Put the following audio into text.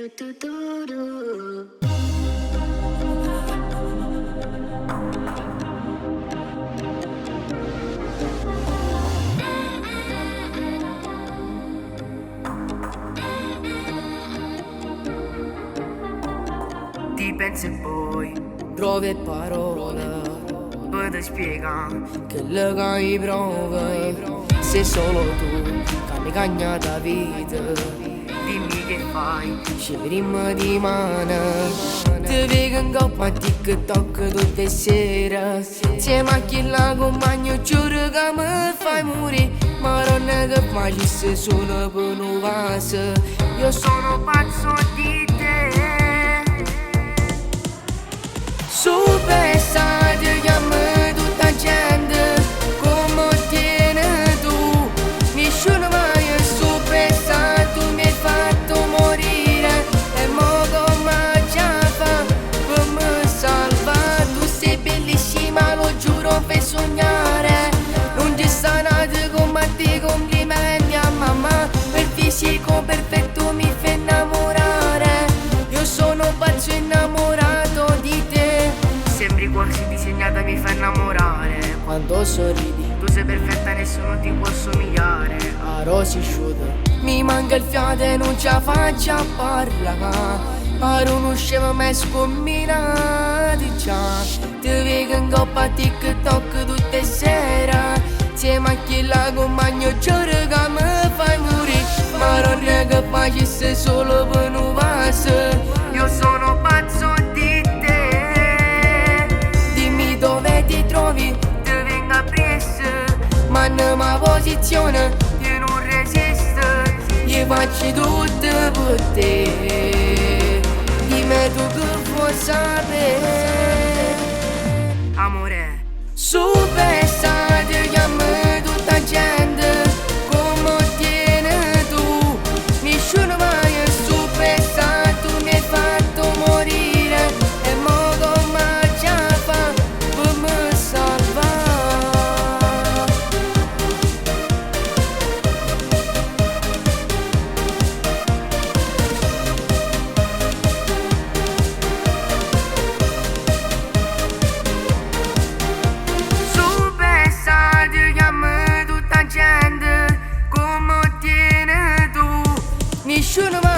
Ti pensi e poi trovi parole ti spiega che le che provi. Sei solo tu che mi cagna da vita. dimmi che fai. Ci vediamo di mano. Ti vedo in coppa a TikTok tutte le sere. Insieme a chi la compagno giuro che mi fai morire. Ma non è che facessi solo per un vaso. Io Sono pazzo di te. Superstar, ti chiamo tutta gente come tieni tu. Nessuno mai è superstar, tu mi hai fatto morire. E mo come già fa per me salvare. Tu sei bellissima, lo giuro, per sognare. Non ci sta nata come te, complimenti a mamma. Per fisico perfetto mi fa innamorare. Io sono pazzo innamorato di te. Sembri quasi disegnata, mi fa innamorare. Quando sorridi, Tu sei perfetta, nessuno ti può somigliare. a rosy asciutta. Mi manca il fiato e non ce la faccio a parlare. Paro non scemo mai scombinati già. Ti vedo in coppa a TikTok tutte le sere. Insieme a chi la compagno giuro che mi fai morire. Ma non è che facessi solo per un vaso. Io sono pazzo di te. Dimmi dove ti trovi, Ti vengo appresso, ma nella posizione io non resisto. io faccio tutto per te. Dimmi tu che vuoi sapere. Amore, Superstar, ti chiamo tutta gente come tieni tu. Nessuno mai è superstar, tu mi hai fatto morire. E mo come già fa per me salvare. superstar, ti chiamo tutta gente come tieni tu. Nessuno mai